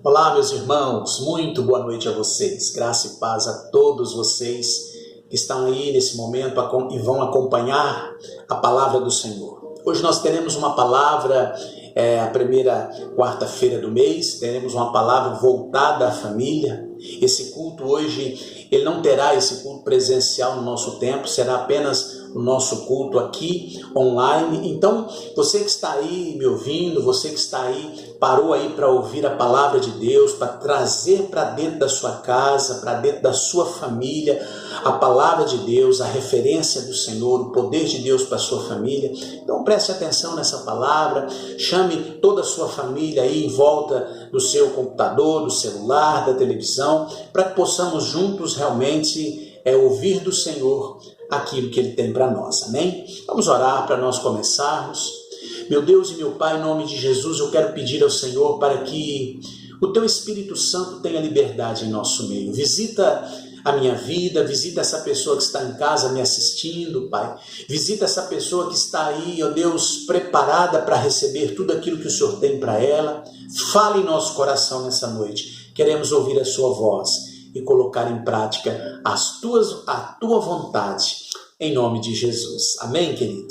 Olá, meus irmãos, muito boa noite a vocês. Graça e paz a todos vocês que estão aí nesse momento e vão acompanhar a palavra do Senhor. Hoje nós teremos uma palavra, a primeira quarta-feira do mês, teremos uma palavra voltada à família. Esse culto hoje, ele não terá esse culto presencial no nosso templo, será apenas o nosso culto aqui online. Então, você que está aí me ouvindo, você que está aí, parou aí para ouvir a palavra de Deus, para trazer para dentro da sua casa, para dentro da sua família, a palavra de Deus, a referência do Senhor, o poder de Deus para a sua família. Então preste atenção nessa palavra, chame toda a sua família aí em volta do seu computador, do celular, da televisão, para que possamos juntos realmente ouvir do Senhor aquilo que Ele tem para nós, amém? Vamos orar para nós começarmos. Meu Deus e meu Pai, em nome de Jesus, eu quero pedir ao Senhor para que o Teu Espírito Santo tenha liberdade em nosso meio. Visita a minha vida, visita essa pessoa que está em casa me assistindo, Pai. Visita essa pessoa que está aí, ó Deus, preparada para receber tudo aquilo que o Senhor tem para ela. Fale em nosso coração nessa noite. Queremos ouvir a Sua voz e colocar em prática a Tua vontade, em nome de Jesus. Amém, querido?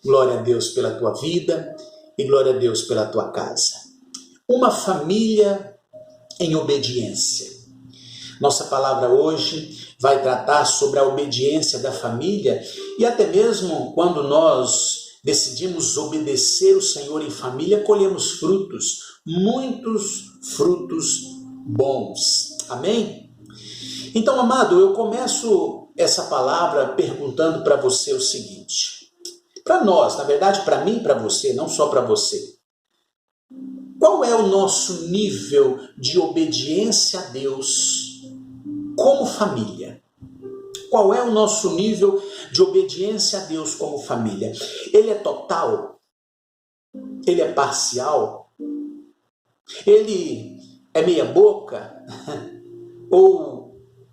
Glória a Deus pela tua vida e glória a Deus pela tua casa. Uma família em obediência. Nossa palavra hoje vai tratar sobre a obediência da família e até mesmo quando nós decidimos obedecer o Senhor em família, colhemos frutos, muitos frutos bons. Amém? Então, amado, eu começo essa palavra perguntando para você o seguinte. Para nós, na verdade, para mim e para você, não só para você. Qual é o nosso nível de obediência a Deus como família? Qual é o nosso nível de obediência a Deus como família? Ele é total? Ele é parcial? Ele é meia boca? Ou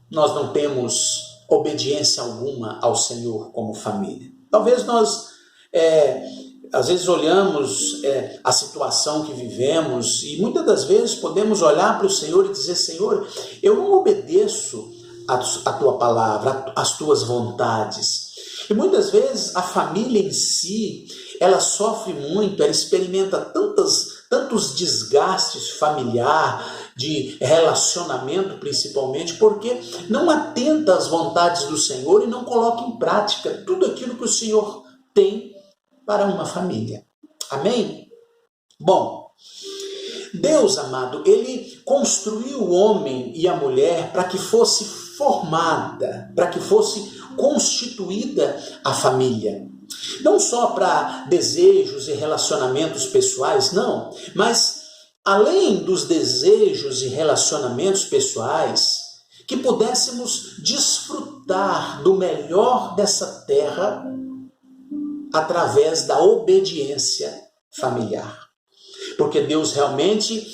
nós não temos obediência alguma ao Senhor como família? Talvez nós, às vezes, olhamos a situação que vivemos e muitas das vezes podemos olhar para o Senhor e dizer: Senhor, eu não obedeço a Tua palavra, as Tuas vontades. E muitas vezes a família em si, ela sofre muito, ela experimenta tantos desgastes familiar, de relacionamento principalmente, porque não atenta às vontades do Senhor e não coloca em prática tudo aquilo que o Senhor tem para uma família. Amém? Bom, Deus, amado, Ele construiu o homem e a mulher para que fosse formada, para que fosse constituída a família. Não só para desejos e relacionamentos pessoais, não, mas além dos desejos e relacionamentos pessoais, que pudéssemos desfrutar do melhor dessa terra através da obediência familiar. Porque Deus realmente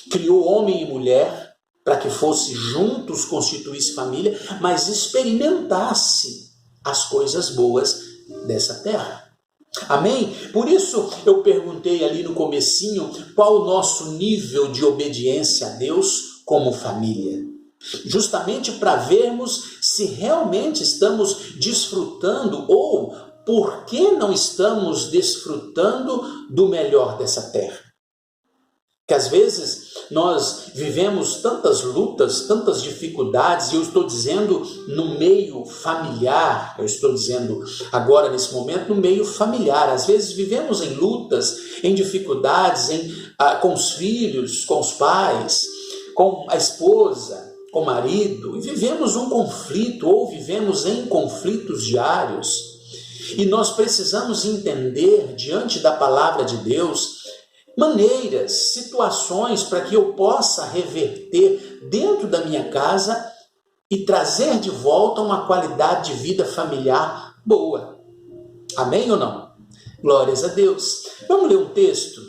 criou homem e mulher para que fosse juntos, constituísse família, mas experimentasse as coisas boas dessa terra. Amém? Por isso eu perguntei ali no comecinho qual o nosso nível de obediência a Deus como família. Justamente para vermos se realmente estamos desfrutando ou por que não estamos desfrutando do melhor dessa terra. Que às vezes nós vivemos tantas lutas, tantas dificuldades, e eu estou dizendo no meio familiar, eu estou dizendo agora nesse momento no meio familiar. Às vezes vivemos em lutas, em dificuldades, com os filhos, com os pais, com a esposa, com o marido, e vivemos um conflito ou vivemos em conflitos diários. E nós precisamos entender diante da palavra de Deus maneiras, situações para que eu possa reverter dentro da minha casa e trazer de volta uma qualidade de vida familiar boa. Amém ou não? Glórias a Deus. Vamos ler um texto?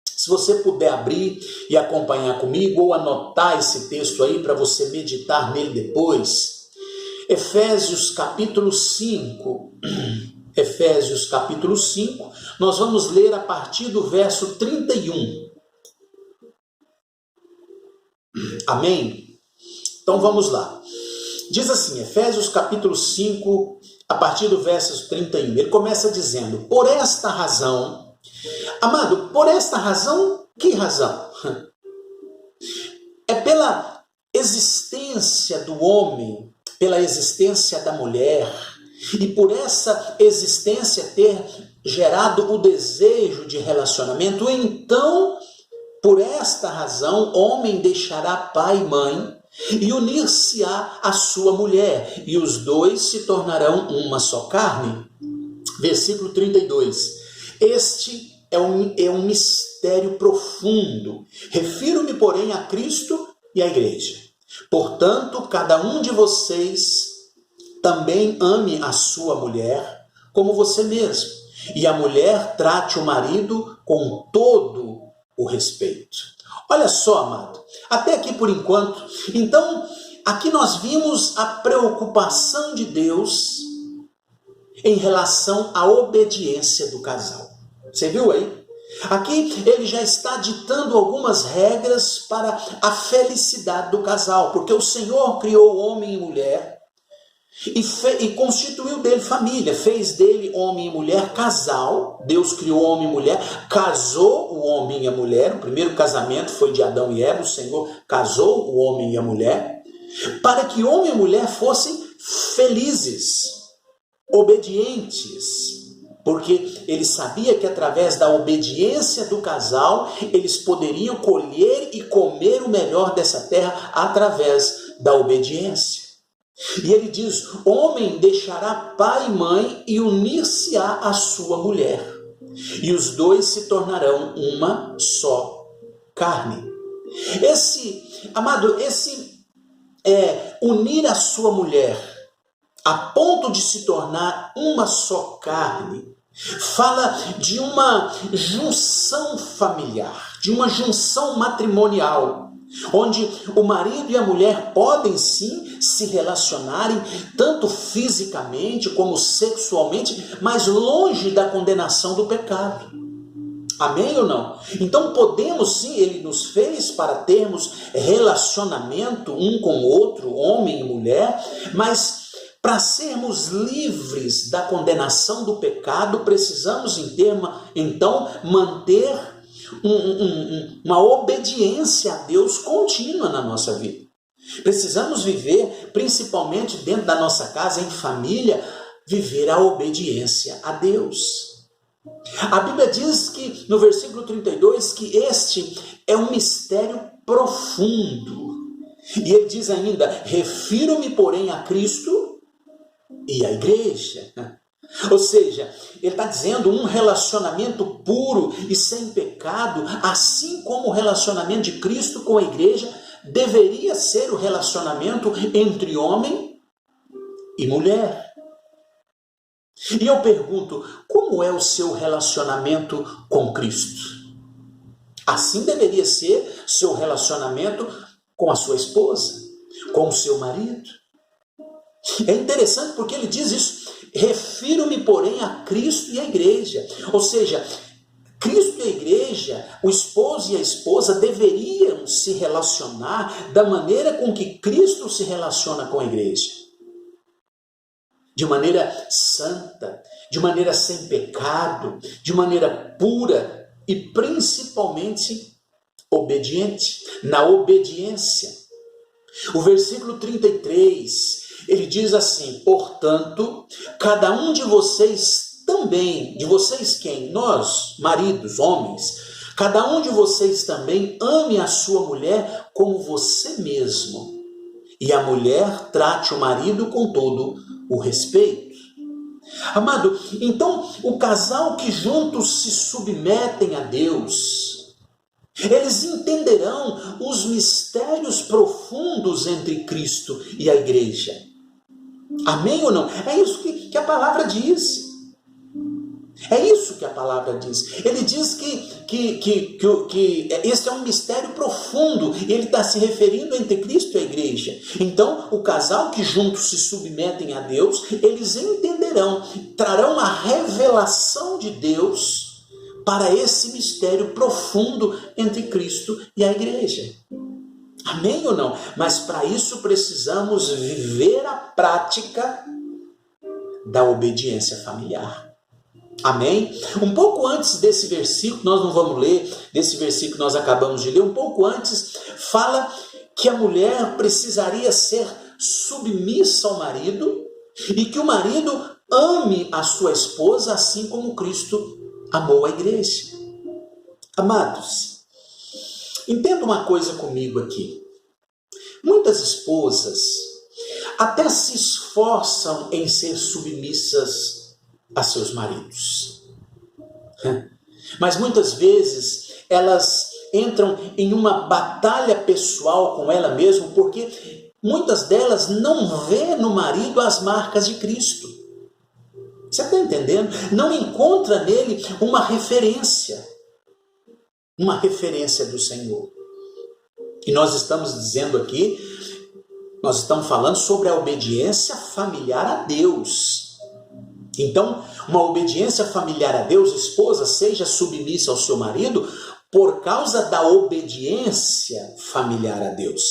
Se você puder abrir e acompanhar comigo ou anotar esse texto aí para você meditar nele depois. Efésios capítulo 5. Efésios capítulo 5, nós vamos ler a partir do verso 31. Amém? Então vamos lá. Diz assim, Efésios capítulo 5, a partir do verso 31. Ele começa dizendo, por esta razão, amado, por esta razão, que razão? É pela existência do homem, pela existência da mulher, e por essa existência ter gerado o desejo de relacionamento, então, por esta razão, homem deixará pai e mãe e unir-se-á à sua mulher, e os dois se tornarão uma só carne. Versículo 32. Este é um mistério profundo. Refiro-me, porém, a Cristo e à igreja. Portanto, cada um de vocês também ame a sua mulher como você mesmo, e a mulher trate o marido com todo o respeito. Olha só, amado, até aqui por enquanto. Então, aqui nós vimos a preocupação de Deus em relação à obediência do casal. Você viu aí? Aqui ele já está ditando algumas regras para a felicidade do casal, porque o Senhor criou homem e mulher e constituiu dele família, fez dele homem e mulher casal. Deus criou homem e mulher, casou o homem e a mulher. O primeiro casamento foi de Adão e Eva. O Senhor casou o homem e a mulher para que homem e mulher fossem felizes, obedientes, porque ele sabia que através da obediência do casal eles poderiam colher e comer o melhor dessa terra através da obediência. E ele diz, homem deixará pai e mãe e unir-se-á à sua mulher, e os dois se tornarão uma só carne. Amado, unir a sua mulher a ponto de se tornar uma só carne, fala de uma junção familiar, de uma junção matrimonial, onde o marido e a mulher podem sim se relacionarem, tanto fisicamente como sexualmente, mas longe da condenação do pecado. Amém ou não? Então podemos sim, ele nos fez para termos relacionamento um com o outro, homem e mulher, mas para sermos livres da condenação do pecado, precisamos então manter uma obediência a Deus contínua na nossa vida. Precisamos viver, principalmente dentro da nossa casa, em família, viver a obediência a Deus. A Bíblia diz que, no versículo 32, que este é um mistério profundo. E ele diz ainda, refiro-me, porém, a Cristo e à igreja. Ou seja, ele está dizendo um relacionamento puro e sem pecado, assim como o relacionamento de Cristo com a igreja, deveria ser o relacionamento entre homem e mulher. E eu pergunto, como é o seu relacionamento com Cristo? Assim deveria ser seu relacionamento com a sua esposa, com o seu marido. É interessante porque ele diz isso, refiro-me, porém, a Cristo e à igreja. Ou seja, Cristo e a igreja, o esposo e a esposa deveriam se relacionar da maneira com que Cristo se relaciona com a igreja. De maneira santa, de maneira sem pecado, de maneira pura e principalmente obediente, na obediência. O versículo 33, ele diz assim, portanto, cada um de vocês também, de vocês quem? Nós, maridos, homens, cada um de vocês também ame a sua mulher como você mesmo, e a mulher trate o marido com todo o respeito. Amado, então o casal que juntos se submetem a Deus, eles entenderão os mistérios profundos entre Cristo e a igreja. Amém ou não? É isso que a palavra diz. É isso que a palavra diz. Ele diz que esse é um mistério profundo. E ele está se referindo entre Cristo e a igreja. Então, o casal que juntos se submetem a Deus, eles entenderão, trarão a revelação de Deus para esse mistério profundo entre Cristo e a igreja. Amém ou não? Mas para isso precisamos viver a prática da obediência familiar. Amém? Um pouco antes desse versículo, nós não vamos ler, desse versículo que nós acabamos de ler, um pouco antes, fala que a mulher precisaria ser submissa ao marido e que o marido ame a sua esposa assim como Cristo amou a igreja. Amados, entenda uma coisa comigo aqui. Muitas esposas até se esforçam em ser submissas a seus maridos. Mas muitas vezes elas entram em uma batalha pessoal com ela mesma, porque muitas delas não vê no marido as marcas de Cristo. Você está entendendo? Não encontra nele uma referência do Senhor. E nós estamos dizendo aqui, nós estamos falando sobre a obediência familiar a Deus. Então, uma obediência familiar a Deus, esposa, seja submissa ao seu marido por causa da obediência familiar a Deus.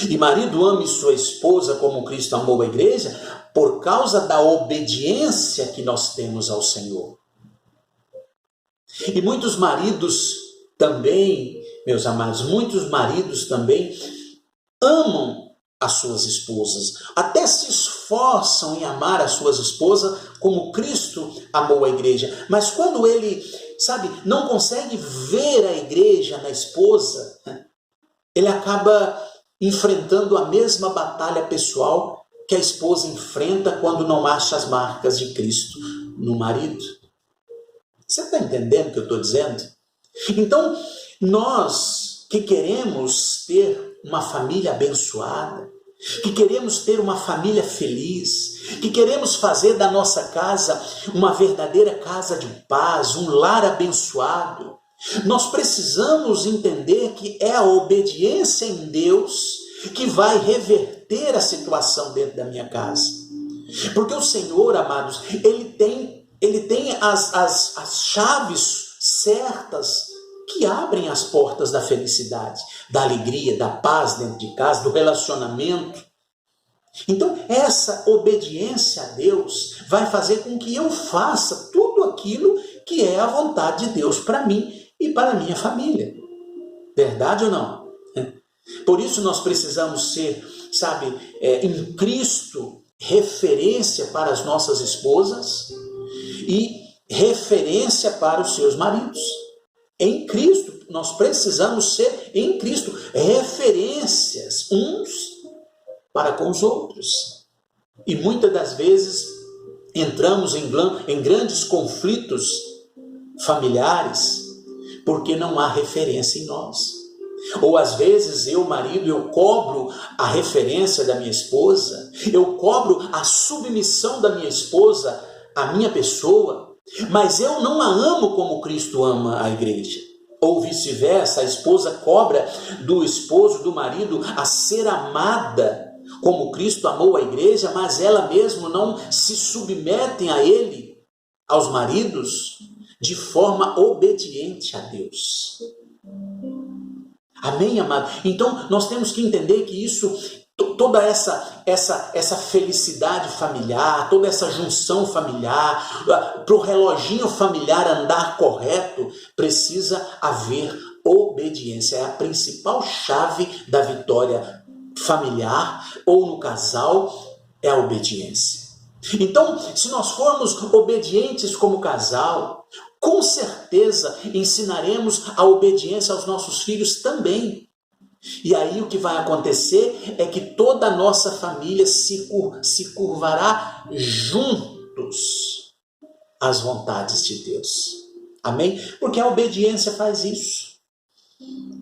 E marido, ame sua esposa como Cristo amou a igreja por causa da obediência que nós temos ao Senhor. E muitos maridos também, meus amados, muitos maridos também amam as suas esposas, até se esforçam em amar as suas esposas como Cristo amou a igreja. Mas quando ele, não consegue ver a igreja na esposa, ele acaba enfrentando a mesma batalha pessoal que a esposa enfrenta quando não acha as marcas de Cristo no marido. Você está entendendo o que eu estou dizendo? Então, nós que queremos ter uma família abençoada, que queremos ter uma família feliz, que queremos fazer da nossa casa uma verdadeira casa de paz, um lar abençoado, nós precisamos entender que é a obediência em Deus que vai reverter a situação dentro da minha casa. Porque o Senhor, amados, Ele tem as chaves certas que abrem as portas da felicidade, da alegria, da paz dentro de casa, do relacionamento. Então, essa obediência a Deus vai fazer com que eu faça tudo aquilo que é a vontade de Deus para mim e para a minha família. Verdade ou não? Por isso nós precisamos ser, em Cristo, referência para as nossas esposas e referência para os seus maridos. Em Cristo, nós precisamos ser, em Cristo, referências uns para com os outros. E muitas das vezes entramos em grandes conflitos familiares porque não há referência em nós. Ou às vezes eu, marido, eu cobro a referência da minha esposa, eu cobro a submissão da minha esposa à minha pessoa, mas eu não a amo como Cristo ama a igreja. Ou vice-versa, a esposa cobra do esposo, do marido, a ser amada como Cristo amou a igreja, mas ela mesma não se submetem a ele, aos maridos, de forma obediente a Deus. Amém, amado? Então, nós temos que entender que isso, toda essa felicidade familiar, toda essa junção familiar, para o reloginho familiar andar correto, precisa haver obediência. É a principal chave da vitória familiar ou no casal, é a obediência. Então, se nós formos obedientes como casal, com certeza ensinaremos a obediência aos nossos filhos também. E aí o que vai acontecer é que toda a nossa família se curvará juntos às vontades de Deus. Amém? Porque a obediência faz isso.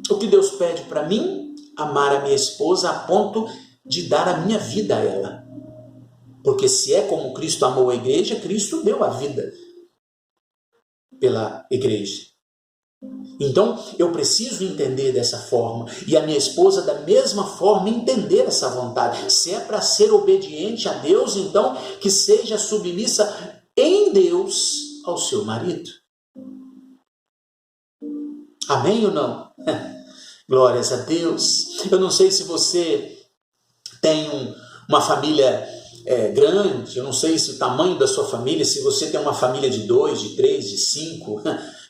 O que Deus pede para mim? Amar a minha esposa a ponto de dar a minha vida a ela. Porque se é como Cristo amou a igreja, Cristo deu a vida pela igreja. Então, eu preciso entender dessa forma. E a minha esposa, da mesma forma, entender essa vontade. Se é para ser obediente a Deus, então, que seja submissa em Deus ao seu marido. Amém ou não? Glórias a Deus. Eu não sei se você tem uma família grande, eu não sei se o tamanho da sua família, se você tem uma família de 2, de 3, de 5,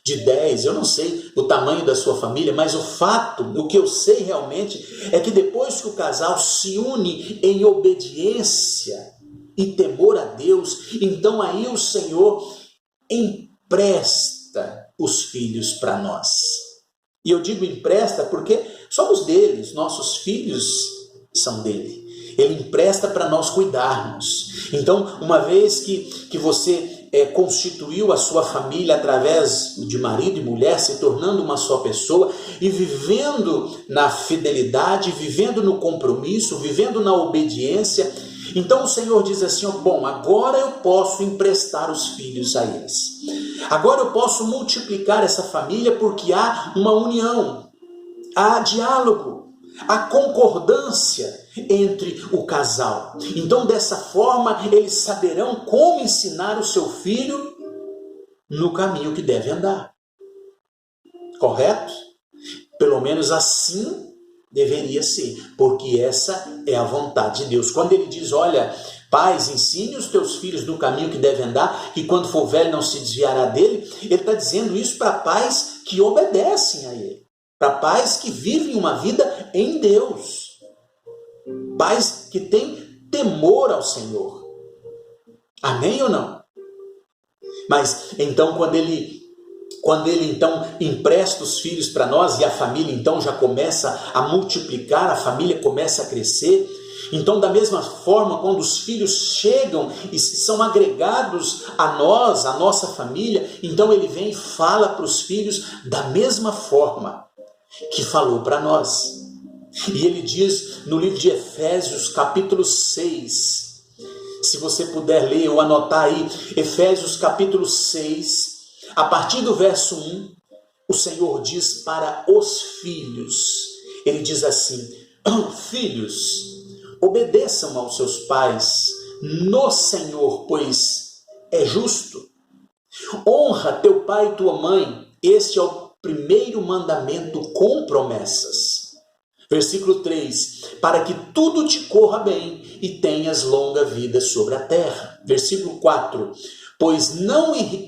de 10, eu não sei o tamanho da sua família, mas o que eu sei realmente é que depois que o casal se une em obediência e temor a Deus, então aí o Senhor empresta os filhos para nós. E eu digo empresta porque somos deles, nossos filhos são dele. Ele empresta para nós cuidarmos. Então, uma vez que você constituiu a sua família através de marido e mulher, se tornando uma só pessoa e vivendo na fidelidade, vivendo no compromisso, vivendo na obediência, então o Senhor diz assim, bom, agora eu posso emprestar os filhos a eles. Agora eu posso multiplicar essa família porque há uma união, há diálogo, há concordância entre o casal. Então, dessa forma, eles saberão como ensinar o seu filho no caminho que deve andar. Correto? Pelo menos assim deveria ser, porque essa é a vontade de Deus. Quando ele diz, olha, pais, ensine os teus filhos no caminho que devem andar, que quando for velho não se desviará dele, ele está dizendo isso para pais que obedecem a ele, para pais que vivem uma vida em Deus, pais que têm temor ao Senhor. Amém ou não? Mas então quando ele então empresta os filhos para nós e a família então já começa a multiplicar, a família começa a crescer, então da mesma forma quando os filhos chegam e são agregados a nós, a nossa família, então ele vem e fala para os filhos da mesma forma que falou para nós. E ele diz no livro de Efésios, capítulo 6, se você puder ler ou anotar aí, Efésios capítulo 6, a partir do verso 1, o Senhor diz para os filhos, ele diz assim, filhos, obedeçam aos seus pais no Senhor, pois é justo. Honra teu pai e tua mãe, este é o primeiro mandamento com promessas. Versículo 3, para que tudo te corra bem e tenhas longa vida sobre a terra. Versículo 4, pois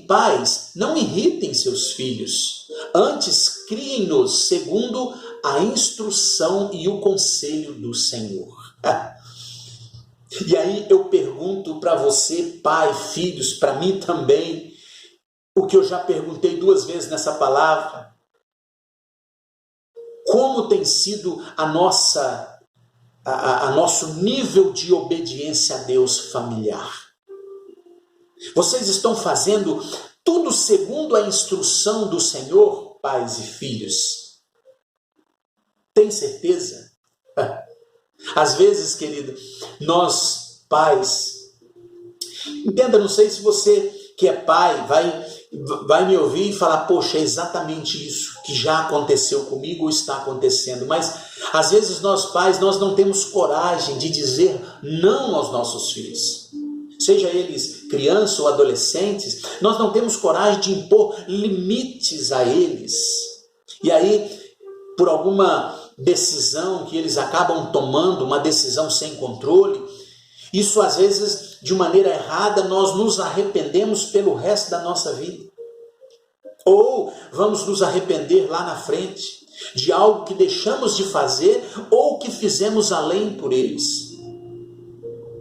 pais, não irritem seus filhos, antes criem-nos segundo a instrução e o conselho do Senhor. E aí eu pergunto para você, pai, filhos, para mim também, o que eu já perguntei 2 vezes nessa palavra, como tem sido nosso nível de obediência a Deus familiar? Vocês estão fazendo tudo segundo a instrução do Senhor, pais e filhos? Tem certeza? Às vezes, querido, nós pais, entenda, não sei se você que é pai vai me ouvir e falar, poxa, é exatamente isso que já aconteceu comigo ou está acontecendo. Mas, às vezes, nós pais, nós não temos coragem de dizer não aos nossos filhos. Seja eles crianças ou adolescentes, nós não temos coragem de impor limites a eles. E aí, por alguma decisão que eles acabam tomando, uma decisão sem controle, isso às vezes, de maneira errada, nós nos arrependemos pelo resto da nossa vida. Ou vamos nos arrepender lá na frente de algo que deixamos de fazer ou que fizemos além por eles.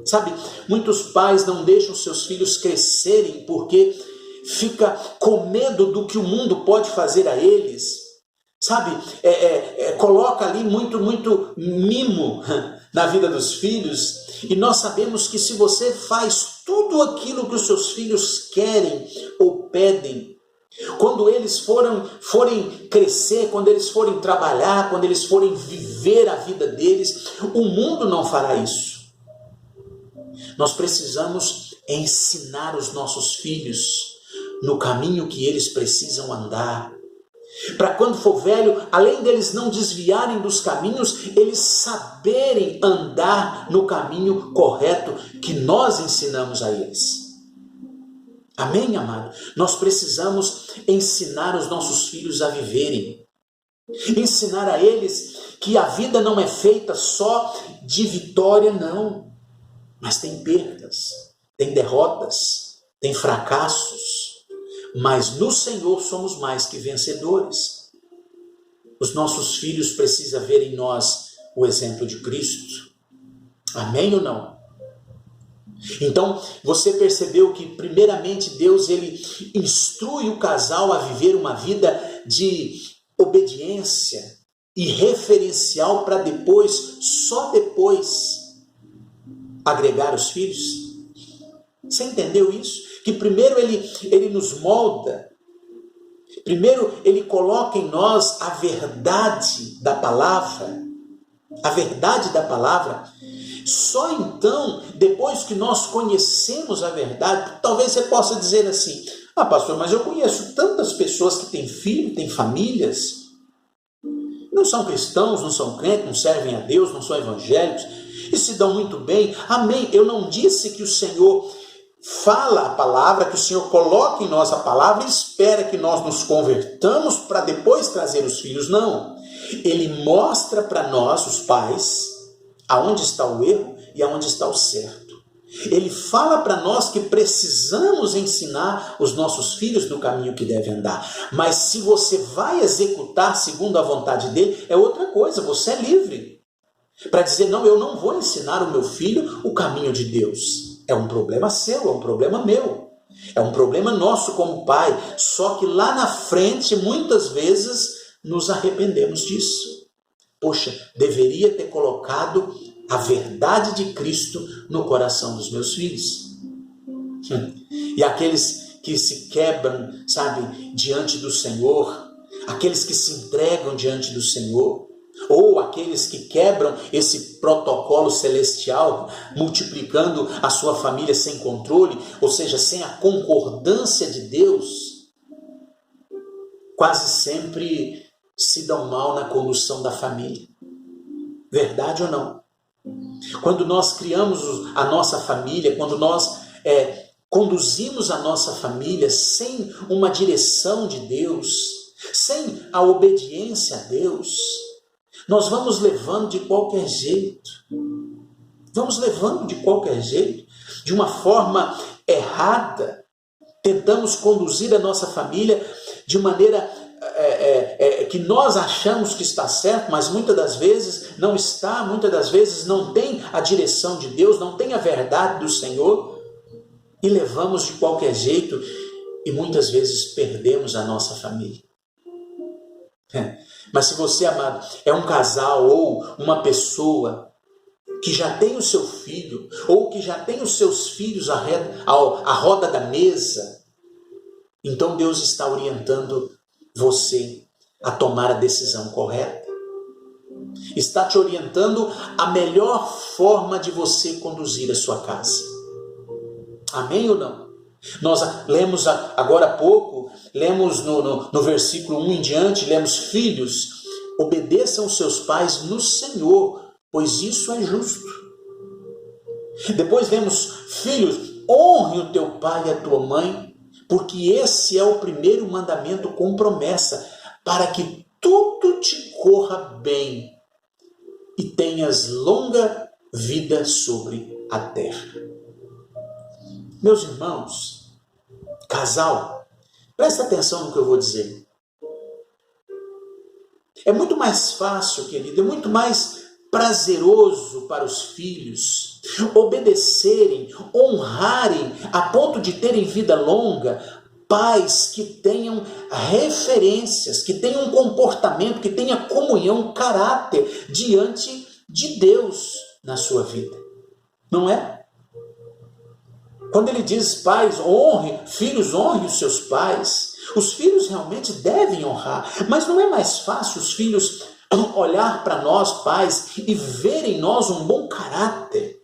Sabe, muitos pais não deixam seus filhos crescerem porque fica com medo do que o mundo pode fazer a eles. Sabe, coloca ali muito mimo na vida dos filhos. E nós sabemos que se você faz tudo aquilo que os seus filhos querem ou pedem, quando eles forem crescer, quando eles forem trabalhar, quando eles forem viver a vida deles, o mundo não fará isso. Nós precisamos ensinar os nossos filhos no caminho que eles precisam andar. Para quando for velho, além deles não desviarem dos caminhos, eles saberem andar no caminho correto que nós ensinamos a eles. Amém, amado? Nós precisamos ensinar os nossos filhos a viverem Ensinar a eles que a vida não é feita só de vitória, não. Mas tem perdas, tem derrotas, tem fracassos. Mas no Senhor somos mais que vencedores. Os nossos filhos precisam ver em nós o exemplo de Cristo. Amém ou não? Então, você percebeu que primeiramente Deus ele instrui o casal a viver uma vida de obediência e referencial para depois, só depois, agregar os filhos? Você entendeu isso? Que primeiro ele nos molda, primeiro ele coloca em nós a verdade da palavra, só então, depois que nós conhecemos a verdade, talvez você possa dizer assim, pastor, mas eu conheço tantas pessoas que têm filho, têm famílias, não são cristãos, não são crentes, não servem a Deus, não são evangélicos, e se dão muito bem. Amém. Eu não disse que o Senhor fala a palavra, que o Senhor coloca em nós a palavra e espera que nós nos convertamos para depois trazer os filhos. Não. Ele mostra para nós, os pais, aonde está o erro e aonde está o certo. Ele fala para nós que precisamos ensinar os nossos filhos no caminho que devem andar. Mas se você vai executar segundo a vontade dele, é outra coisa, você é livre. Para dizer, não, eu não vou ensinar o meu filho o caminho de Deus. É um problema seu, é um problema meu. É um problema nosso como pai. Só que lá na frente, muitas vezes, nos arrependemos disso. Poxa, deveria ter colocado a verdade de Cristo no coração dos meus filhos. E aqueles que se quebram, sabe, diante do Senhor, aqueles que se entregam diante do Senhor, ou aqueles que quebram esse protocolo celestial, multiplicando a sua família sem controle, ou seja, sem a concordância de Deus, quase sempre se dão mal na condução da família. Verdade ou não? Quando nós criamos a nossa família, quando nós conduzimos a nossa família sem uma direção de Deus, sem a obediência a Deus, nós vamos levando de qualquer jeito. Vamos levando de qualquer jeito, de uma forma errada. Tentamos conduzir a nossa família de maneira que nós achamos que está certo, mas muitas das vezes não está, muitas das vezes não tem a direção de Deus, não tem a verdade do Senhor, e levamos de qualquer jeito, e muitas vezes perdemos a nossa família. Mas se você, amado, é um casal ou uma pessoa que já tem o seu filho, ou que já tem os seus filhos à roda da mesa, então Deus está orientando você a tomar a decisão correta. Está te orientando a melhor forma de você conduzir a sua casa. Amém ou não? Nós lemos agora há pouco, lemos no versículo 1 em diante, lemos: filhos, obedeçam seus pais no Senhor, pois isso é justo. Depois lemos: filhos, honre o teu pai e a tua mãe, porque esse é o primeiro mandamento com promessa, para que tudo te corra bem e tenhas longa vida sobre a terra. Meus irmãos, casal, presta atenção no que eu vou dizer. É muito mais fácil, querido, é muito mais prazeroso para os filhos obedecerem, honrarem, a ponto de terem vida longa, pais que tenham referências, que tenham um comportamento, que tenham comunhão, caráter diante de Deus na sua vida. Não é? Quando ele diz, pais, filhos, honrem os seus pais, os filhos realmente devem honrar, mas não é mais fácil os filhos olhar para nós, pais, e verem em nós um bom caráter,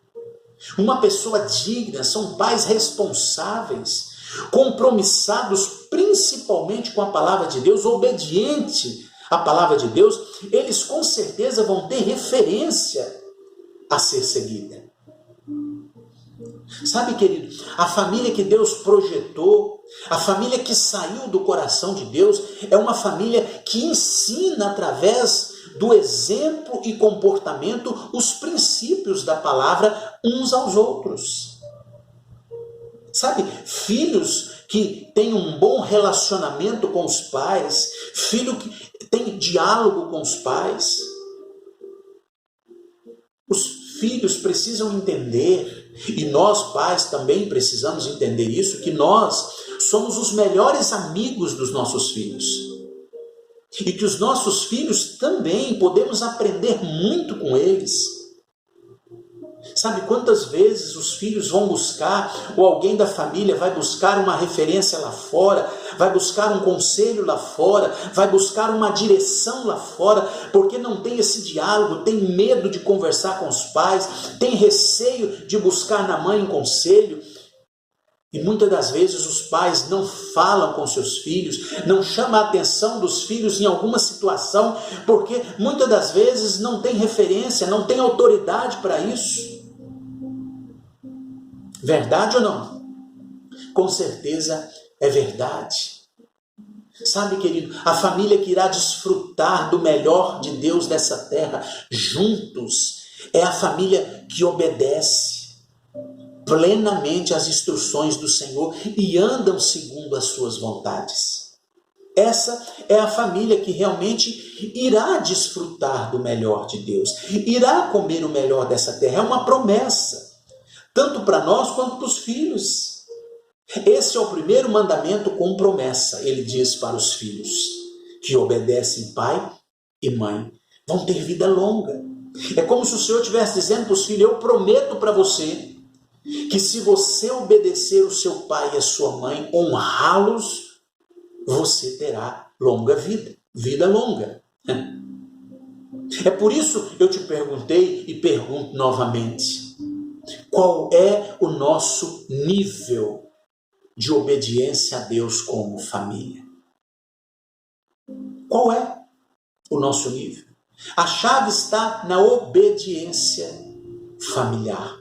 uma pessoa digna? São pais responsáveis, compromissados principalmente com a palavra de Deus, obediente à palavra de Deus. Eles com certeza vão ter referência a ser seguida. Sabe, querido, a família que Deus projetou, a família que saiu do coração de Deus, é uma família que ensina através do exemplo e comportamento os princípios da palavra uns aos outros. Sabe, filhos que têm um bom relacionamento com os pais, filho que tem diálogo com os pais. Os filhos precisam entender, e nós pais também precisamos entender isso, que nós somos os melhores amigos dos nossos filhos. E que os nossos filhos também podemos aprender muito com eles. Sabe quantas vezes os filhos vão buscar, ou alguém da família vai buscar uma referência lá fora, vai buscar um conselho lá fora, vai buscar uma direção lá fora, porque não tem esse diálogo, tem medo de conversar com os pais, tem receio de buscar na mãe um conselho. E muitas das vezes os pais não falam com seus filhos, não chamam a atenção dos filhos em alguma situação, porque muitas das vezes não tem referência, não tem autoridade para isso. Verdade ou não? Com certeza é verdade. Sabe, querido, a família que irá desfrutar do melhor de Deus dessa terra juntos é a família que obedece plenamente às instruções do Senhor e andam segundo as suas vontades. Essa é a família que realmente irá desfrutar do melhor de Deus, irá comer o melhor dessa terra. É uma promessa, tanto para nós quanto para os filhos. Esse é o primeiro mandamento com promessa. Ele diz para os filhos que obedecem pai e mãe vão ter vida longa. É como se o Senhor estivesse dizendo para os filhos: eu prometo para você que se você obedecer o seu pai e a sua mãe, honrá-los, você terá longa vida, vida longa. É por isso eu te perguntei e pergunto novamente: qual é o nosso nível de obediência a Deus como família? Qual é o nosso nível? A chave está na obediência familiar.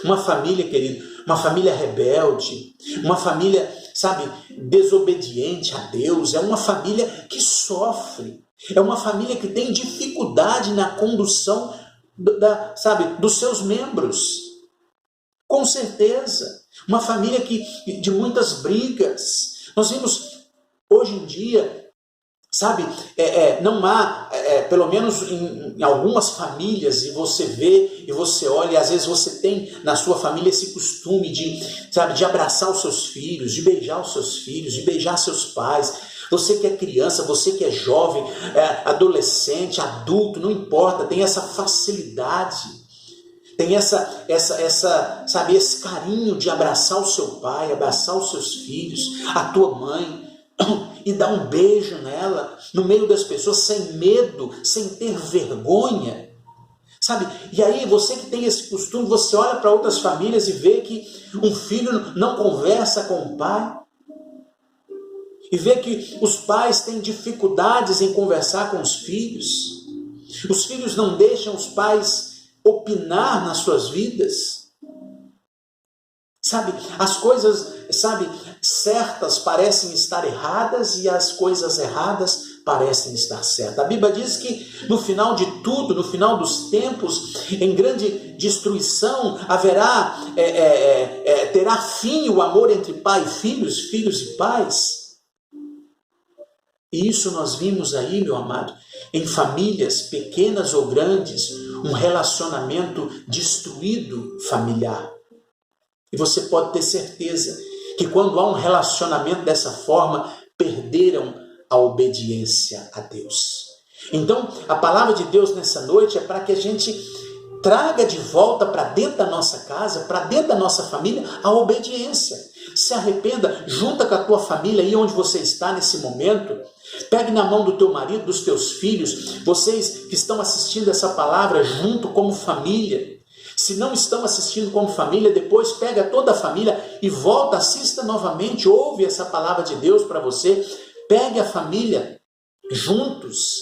Uma família, querido, uma família rebelde, uma família, sabe, desobediente a Deus, é uma família que sofre, é uma família que tem dificuldade na condução dos seus membros. Com certeza, uma família de muitas brigas. Nós vimos hoje em dia, sabe, não há, pelo menos em algumas famílias, e você vê, e você olha, e às vezes você tem na sua família esse costume de abraçar os seus filhos, de beijar os seus filhos, de beijar seus pais. Você que é criança, você que é jovem, adolescente, adulto, não importa, tem essa facilidade, tem sabe, esse carinho de abraçar o seu pai, abraçar os seus filhos, a tua mãe, e dar um beijo nela, no meio das pessoas, sem medo, sem ter vergonha, sabe? E aí você que tem esse costume, você olha para outras famílias e vê que um filho não conversa com o pai, e vê que os pais têm dificuldades em conversar com os filhos não deixam os pais opinar nas suas vidas. Sabe, as coisas, certas parecem estar erradas e as coisas erradas parecem estar certas. A Bíblia diz que no final de tudo, no final dos tempos, em grande destruição, terá fim o amor entre pai e filhos, filhos e pais. E isso nós vimos aí, meu amado, em famílias pequenas ou grandes, um relacionamento destruído familiar. E você pode ter certeza que quando há um relacionamento dessa forma, perderam a obediência a Deus. Então, a palavra de Deus nessa noite é para que a gente traga de volta para dentro da nossa casa, para dentro da nossa família, a obediência. Se arrependa, junta com a tua família aí onde você está nesse momento. Pegue na mão do teu marido, dos teus filhos, vocês que estão assistindo essa palavra junto como família. Se não estão assistindo como família, depois pega toda a família e volta, assista novamente, ouve essa palavra de Deus para você. Pegue a família juntos,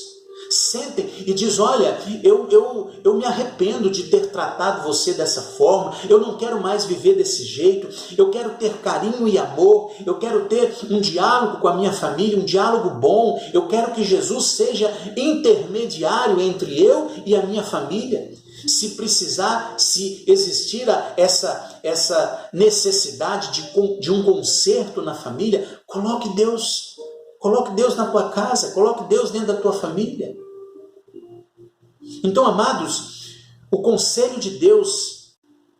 sentem e diz: olha, eu me arrependo de ter tratado você dessa forma, eu não quero mais viver desse jeito, eu quero ter carinho e amor, eu quero ter um diálogo com a minha família, um diálogo bom, eu quero que Jesus seja intermediário entre eu e a minha família. Se precisar, se existir essa necessidade de um conserto na família, coloque Deus na tua casa, coloque Deus dentro da tua família. Então, amados, o conselho de Deus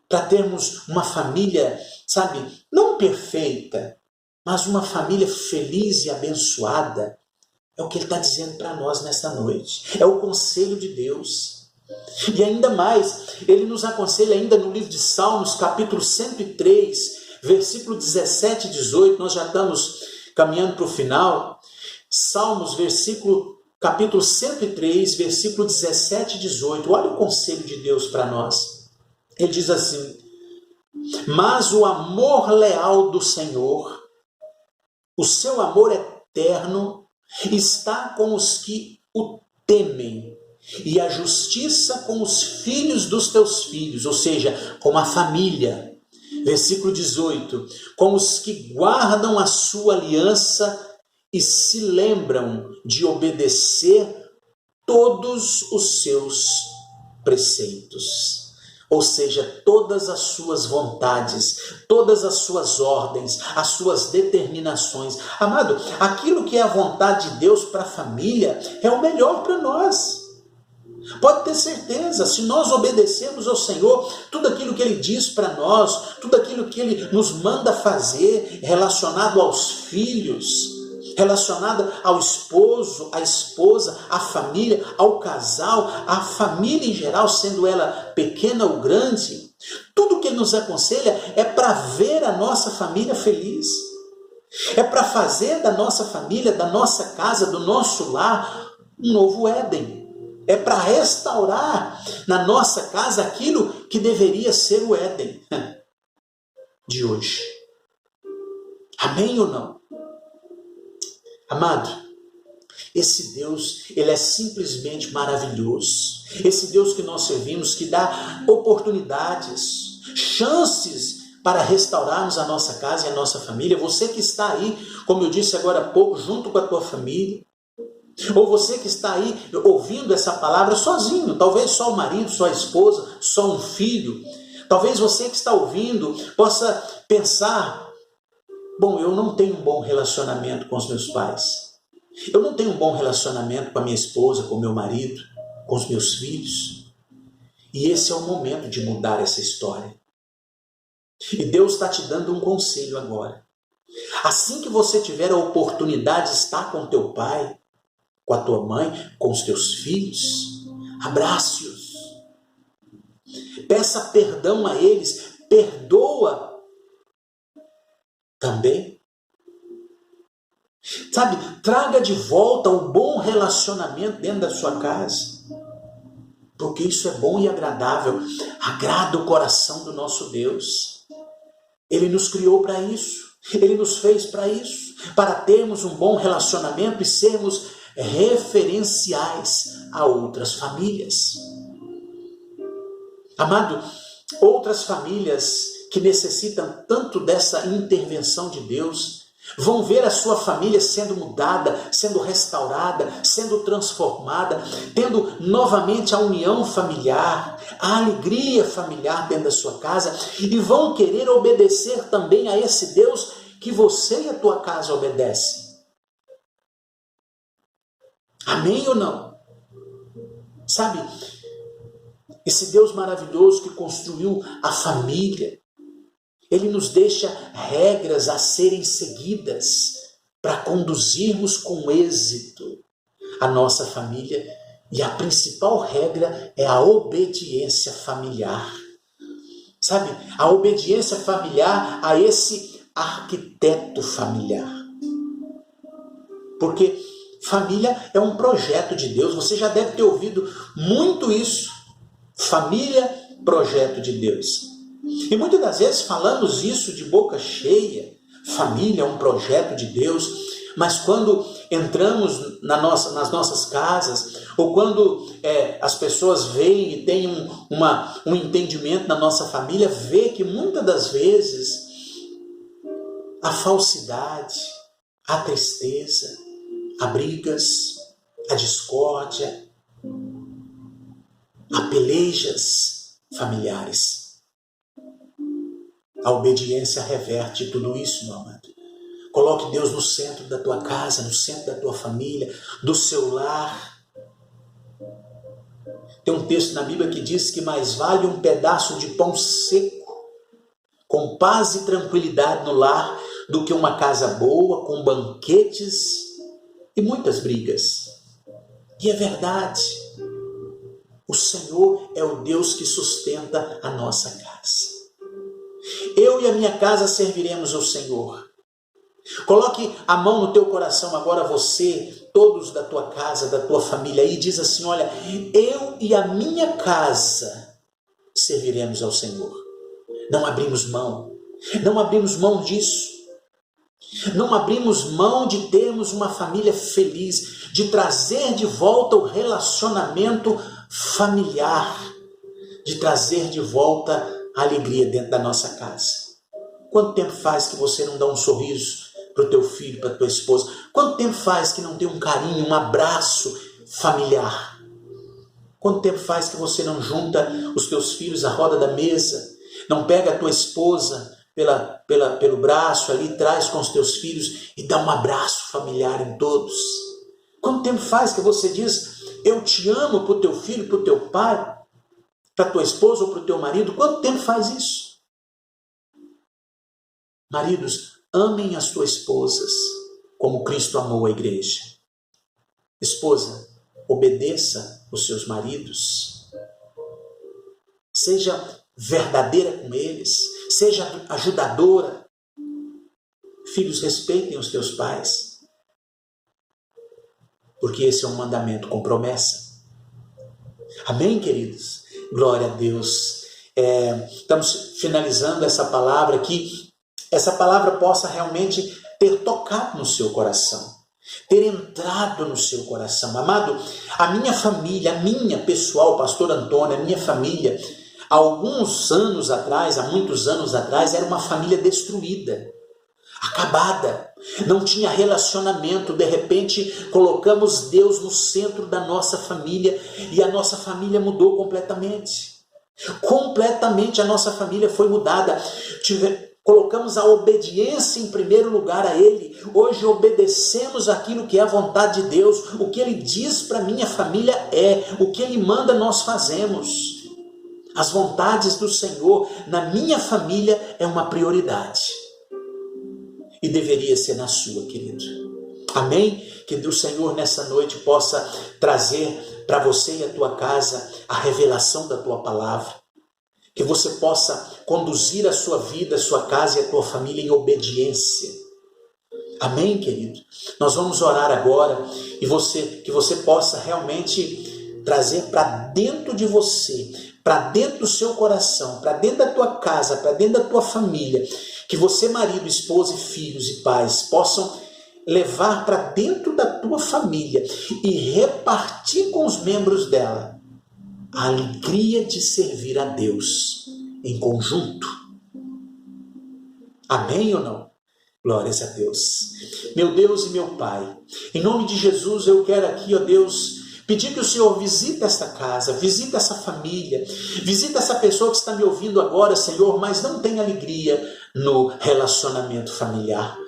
para termos uma família, sabe, não perfeita, mas uma família feliz e abençoada, é o que Ele está dizendo para nós nesta noite. É o conselho de Deus. E ainda mais, Ele nos aconselha ainda no livro de Salmos, capítulo 103, versículo 17 e 18, nós já estamos caminhando para o final. Salmos, capítulo 103, versículo 17 e 18. Olha o conselho de Deus para nós. Ele diz assim: mas o amor leal do Senhor, o seu amor eterno, está com os que o temem, e a justiça com os filhos dos teus filhos, ou seja, com a família. Versículo 18, com os que guardam a sua aliança e se lembram de obedecer todos os seus preceitos. Ou seja, todas as suas vontades, todas as suas ordens, as suas determinações. Amado, aquilo que é a vontade de Deus para a família é o melhor para nós. Pode ter certeza, se nós obedecermos ao Senhor, tudo aquilo que Ele diz para nós, tudo aquilo que Ele nos manda fazer, relacionado aos filhos, relacionado ao esposo, à esposa, à família, ao casal, à família em geral, sendo ela pequena ou grande, tudo que Ele nos aconselha é para ver a nossa família feliz. É para fazer da nossa família, da nossa casa, do nosso lar, um novo Éden. É para restaurar na nossa casa aquilo que deveria ser o Éden de hoje. Amém ou não? Amado, esse Deus, Ele é simplesmente maravilhoso. Esse Deus que nós servimos, que dá oportunidades, chances para restaurarmos a nossa casa e a nossa família. Você que está aí, como eu disse agora há pouco, junto com a tua família, ou você que está aí ouvindo essa palavra sozinho, talvez só o marido, só a esposa, só um filho. Talvez você que está ouvindo possa pensar: bom, eu não tenho um bom relacionamento com os meus pais. Eu não tenho um bom relacionamento com a minha esposa, com o meu marido, com os meus filhos. E esse é o momento de mudar essa história. E Deus está te dando um conselho agora. Assim que você tiver a oportunidade de estar com teu pai, com a tua mãe, com os teus filhos, abrace-os. Peça perdão a eles, perdoa também. Sabe, traga de volta o bom relacionamento dentro da sua casa. Porque isso é bom e agradável, agrada o coração do nosso Deus. Ele nos criou para isso, Ele nos fez para isso, para termos um bom relacionamento e sermos referenciais a outras famílias. Amado, outras famílias que necessitam tanto dessa intervenção de Deus, vão ver a sua família sendo mudada, sendo restaurada, sendo transformada, tendo novamente a união familiar, a alegria familiar dentro da sua casa, e vão querer obedecer também a esse Deus que você e a tua casa obedecem. Amém ou não? Sabe, esse Deus maravilhoso que construiu a família, Ele nos deixa regras a serem seguidas para conduzirmos com êxito a nossa família. E a principal regra é a obediência familiar. Sabe, a obediência familiar a esse arquiteto familiar. Porque família é um projeto de Deus. Você já deve ter ouvido muito isso. Família, projeto de Deus. E muitas das vezes falamos isso de boca cheia. Família é um projeto de Deus. Mas quando entramos nas nossas casas, ou quando as pessoas veem e têm um entendimento na nossa família, vê que muitas das vezes há falsidade, há tristeza, há brigas, há discórdia, há pelejas familiares. A obediência reverte tudo isso, meu amado. Coloque Deus no centro da tua casa, no centro da tua família, do seu lar. Tem um texto na Bíblia que diz que mais vale um pedaço de pão seco, com paz e tranquilidade no lar, do que uma casa boa, com banquetes e muitas brigas. E é verdade. O Senhor é o Deus que sustenta a nossa casa. Eu e a minha casa serviremos ao Senhor. Coloque a mão no teu coração agora, você, todos da tua casa, da tua família, e diz assim: olha, eu e a minha casa serviremos ao Senhor. Não abrimos mão disso. Não abrimos mão de termos uma família feliz, de trazer de volta o relacionamento familiar, de trazer de volta a alegria dentro da nossa casa. Quanto tempo faz que você não dá um sorriso para o teu filho, para a tua esposa? Quanto tempo faz que não tem um carinho, um abraço familiar? Quanto tempo faz que você não junta os teus filhos à roda da mesa, não pega a tua esposa pelo braço ali, traz com os teus filhos e dá um abraço familiar em todos? Quanto tempo faz que você diz eu te amo para o teu filho, para o teu pai, para a tua esposa ou para o teu marido? Quanto tempo faz isso? Maridos, amem as tuas esposas como Cristo amou a igreja. Esposa, obedeça os seus maridos. Seja verdadeira com eles. Seja ajudadora. Filhos, respeitem os teus pais. Porque esse é um mandamento com promessa. Amém, queridos? Glória a Deus. Estamos finalizando essa palavra aqui. Essa palavra possa realmente ter tocado no seu coração, ter entrado no seu coração. Amado, a minha família, a minha pessoal, pastor Antônio, a minha família, há muitos anos atrás, era uma família destruída, acabada, não tinha relacionamento. De repente colocamos Deus no centro da nossa família e a nossa família mudou completamente. Completamente a nossa família foi mudada. Colocamos a obediência em primeiro lugar a Ele. Hoje obedecemos aquilo que é a vontade de Deus. O que Ele diz para minha família o que Ele manda nós fazemos. As vontades do Senhor na minha família é uma prioridade. E deveria ser na sua, querido. Amém? Que o Senhor nessa noite possa trazer para você e a tua casa a revelação da tua palavra. Que você possa conduzir a sua vida, a sua casa e a tua família em obediência. Amém, querido? Nós vamos orar agora e que você possa realmente trazer para dentro de você, para dentro do seu coração, para dentro da tua casa, para dentro da tua família, que você, marido, esposa e filhos e pais, possam levar para dentro da tua família e repartir com os membros dela a alegria de servir a Deus em conjunto. Amém ou não? Glórias a Deus. Meu Deus e meu Pai, em nome de Jesus eu quero aqui, ó Deus, pedir que o Senhor visite esta casa, visite essa família, visite essa pessoa que está me ouvindo agora, Senhor, mas não tem alegria no relacionamento familiar.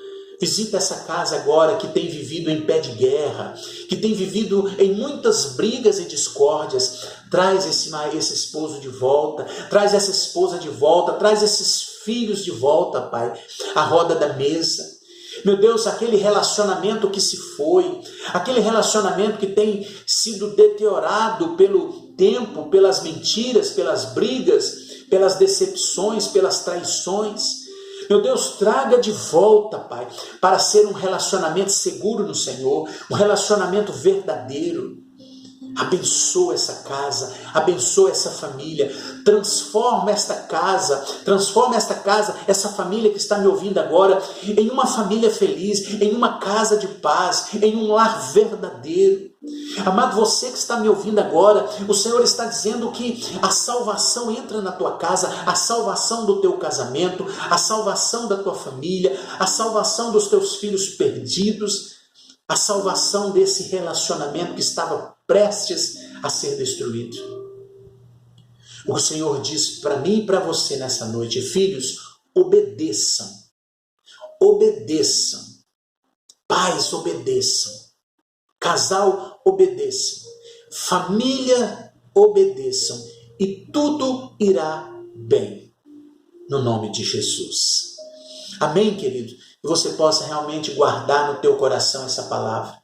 Visita essa casa agora que tem vivido em pé de guerra, que tem vivido em muitas brigas e discórdias. Traz esse esposo de volta, traz essa esposa de volta, traz esses filhos de volta, Pai, à roda da mesa. Meu Deus, aquele relacionamento que se foi, aquele relacionamento que tem sido deteriorado pelo tempo, pelas mentiras, pelas brigas, pelas decepções, pelas traições. Meu Deus, traga de volta, Pai, para ser um relacionamento seguro no Senhor, um relacionamento verdadeiro. Abençoa essa casa, abençoa essa família, transforma esta casa, essa família que está me ouvindo agora, em uma família feliz, em uma casa de paz, em um lar verdadeiro. Amado, você que está me ouvindo agora, o Senhor está dizendo que a salvação entra na tua casa, a salvação do teu casamento, a salvação da tua família, a salvação dos teus filhos perdidos, a salvação desse relacionamento que estava prestes a ser destruído. O Senhor diz para mim e para você nessa noite: filhos, obedeçam, obedeçam, pais, obedeçam, casal, obedeçam, família, obedeçam, e tudo irá bem, no nome de Jesus. Amém, querido? Que você possa realmente guardar no teu coração essa palavra.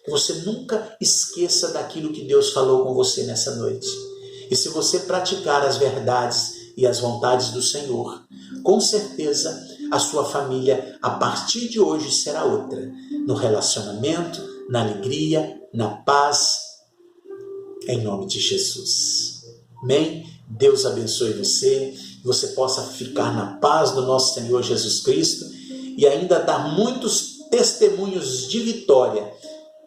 Que você nunca esqueça daquilo que Deus falou com você nessa noite. E se você praticar as verdades e as vontades do Senhor, com certeza a sua família, a partir de hoje, será outra. No relacionamento, na alegria, na paz, em nome de Jesus. Amém? Deus abençoe você, que você possa ficar na paz do nosso Senhor Jesus Cristo e ainda dar muitos testemunhos de vitória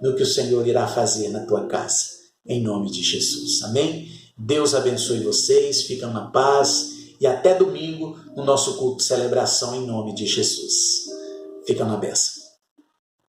no que o Senhor irá fazer na tua casa, em nome de Jesus. Amém? Deus abençoe vocês, ficam na paz e até domingo no nosso culto de celebração em nome de Jesus. Fica na bênção.